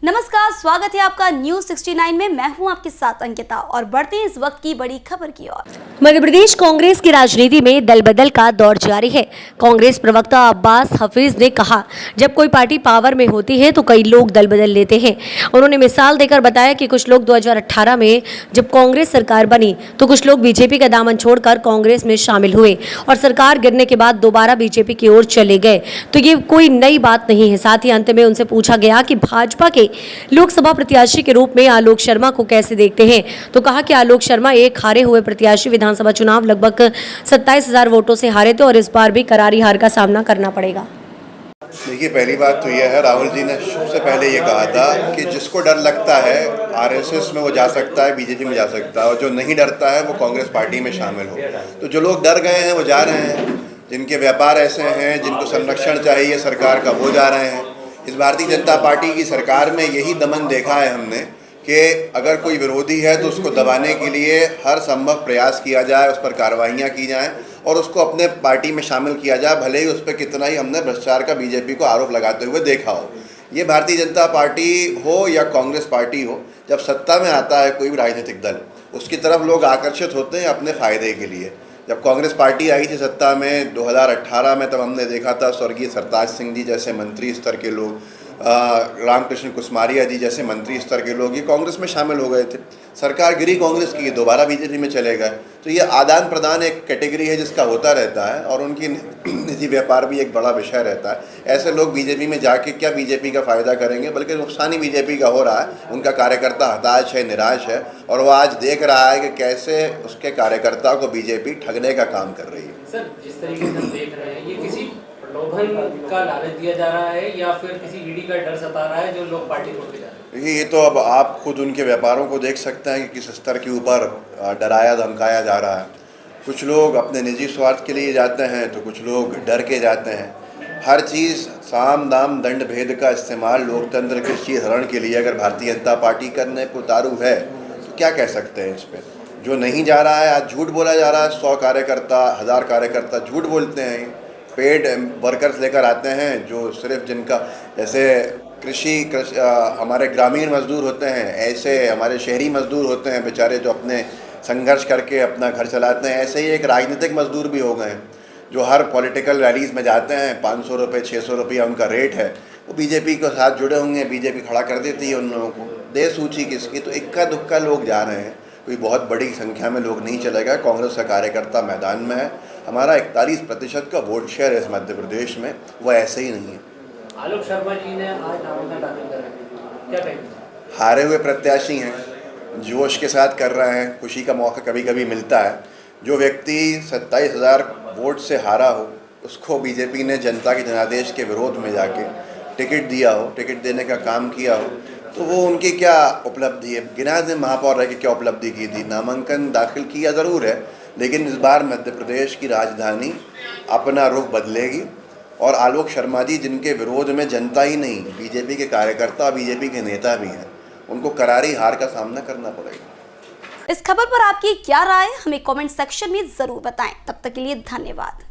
नमस्कार, स्वागत है आपका न्यूज 69 में। मैं हूं आपके साथ अंकिता और बढ़ते हैं इस वक्त की बड़ी खबर की ओर। मध्य प्रदेश कांग्रेस की राजनीति में दल बदल का दौर जारी है। कांग्रेस प्रवक्ता अब्बास हफीज ने कहा, जब कोई पार्टी पावर में होती है तो कई लोग दल बदल लेते हैं। उन्होंने मिसाल देकर बताया कि कुछ लोग 2018 में जब कांग्रेस सरकार बनी तो कुछ लोग बीजेपी का दामन छोड़कर कांग्रेस में शामिल हुए और सरकार गिरने के बाद दोबारा बीजेपी की ओर चले गए। तो ये कोई नई बात नहीं है। साथ ही अंत में उनसे पूछा गया कि भाजपा के लोकसभा प्रत्याशी के रूप में आलोक शर्मा को कैसे देखते हैं, तो कहा कि आलोक शर्मा एक हारे हुए प्रत्याशी, विधानसभा चुनाव लगभग 27,000 वोटों से हारे थे और इस बार भी करारी हार का सामना करना पड़ेगा। देखिए, पहली बात तो यह है, राहुल जी ने सबसे पहले ये कहा था कि जिसको डर लगता है आरएसएस में वो जा सकता है, बीजेपी में जा सकता है, और जो नहीं डरता है वो कांग्रेस पार्टी में शामिल हो। तो जो लोग डर गए हैं वो जा रहे हैं, जिनके व्यापार ऐसे हैं, जिनको संरक्षण चाहिए सरकार का, वो जा रहे हैं। इस भारतीय जनता पार्टी की सरकार में यही दमन देखा है हमने कि अगर कोई विरोधी है तो उसको दबाने के लिए हर संभव प्रयास किया जाए, उस पर कार्रवाइयाँ की जाएं और उसको अपने पार्टी में शामिल किया जाए, भले ही उस पर कितना ही हमने भ्रष्टाचार का बीजेपी को आरोप लगाते हुए देखा हो। ये भारतीय जनता पार्टी हो या कांग्रेस पार्टी हो, जब सत्ता में आता है कोई भी राजनीतिक दल, उसकी तरफ लोग आकर्षित होते हैं अपने फ़ायदे के लिए। जब कांग्रेस पार्टी आई थी सत्ता में 2018 में, तब हमने देखा था स्वर्गीय सरताज सिंह जी जैसे मंत्री स्तर के लोग, रामकृष्ण कुसमारिया जी जैसे मंत्री स्तर के लोग ये कांग्रेस में शामिल हो गए थे। सरकार गिरी कांग्रेस की, दोबारा बीजेपी में चले गए। तो ये आदान प्रदान एक कैटेगरी है जिसका होता रहता है और उनकी निजी व्यापार भी एक बड़ा विषय रहता है। ऐसे लोग बीजेपी में जाके क्या बीजेपी का फ़ायदा करेंगे, बल्कि नुकसान ही बीजेपी का हो रहा है। उनका कार्यकर्ता हताश है, निराश है और वो आज देख रहा है कि कैसे उसके कार्यकर्ताओं को बीजेपी ठगने का काम कर रही है। सर, जिस तरीके से हम देख रहे हैं, ये किसी प्रलोभन का लालच दिया जा रहा है या फिर किसी ईडी का डर सता रहा है जो लोग पार्टी छोड़ के जा रहे हैं? देखिए, ये तो अब आप खुद उनके व्यापारों को देख सकते हैं कि किस स्तर के ऊपर डराया धमकाया जा रहा है। कुछ लोग अपने निजी स्वार्थ के लिए जाते हैं तो कुछ लोग डर के जाते हैं। हर चीज़ साम दाम दंड भेद का इस्तेमाल लोकतंत्र के शीतहरण के लिए अगर भारतीय जनता पार्टी करने को उतारू है तो क्या कह सकते हैं इस पर। जो नहीं जा रहा है, आज झूठ बोला जा रहा है। 100 कार्यकर्ता, 1000 कार्यकर्ता झूठ बोलते हैं। पेड वर्कर्स लेकर आते हैं जो सिर्फ जिनका, जैसे हमारे ग्रामीण मजदूर होते हैं, ऐसे हमारे शहरी मजदूर होते हैं बेचारे जो अपने संघर्ष करके अपना घर चलाते हैं। ऐसे ही एक राजनीतिक मजदूर भी हो गए हैं जो हर पॉलिटिकल रैलीज़ में जाते हैं। 500 रुपये 600 रुपया उनका रेट है। वो बीजेपी के साथ जुड़े होंगे, बीजेपी खड़ा कर देती है उन लोगों को। दे सूची किसकी, तो इक्का दुक्का लोग जा रहे हैं, कोई बहुत बड़ी संख्या में लोग नहीं चलेगा। कांग्रेस का कार्यकर्ता मैदान में है। हमारा 41% का वोट शेयर है इस मध्य प्रदेश में, वो ऐसे ही नहीं है। आलोक शर्मा जी ने आज नामांकन दाखिल करा, क्या कहेंगे? हारे हुए प्रत्याशी हैं, जोश के साथ कर रहे हैं, खुशी का मौका कभी कभी मिलता है। जो व्यक्ति 27,000 वोट से हारा हो, उसको बीजेपी ने जनता के जनादेश के विरोध में जाके टिकट दिया हो, टिकट देने का काम किया हो, तो वो उनकी क्या उपलब्धि है। गिना दें महापौर रह के क्या उपलब्धि की थी। नामांकन दाखिल किया ज़रूर है, लेकिन इस बार मध्य प्रदेश की राजधानी अपना रुख बदलेगी और आलोक शर्मा जी, जिनके विरोध में जनता ही नहीं, बीजेपी के कार्यकर्ता, बीजेपी के नेता भी हैं, उनको करारी हार का सामना करना पड़ेगा। इस खबर पर आपकी क्या राय है, हमें कमेंट सेक्शन में जरूर बताएं। तब तक के लिए धन्यवाद।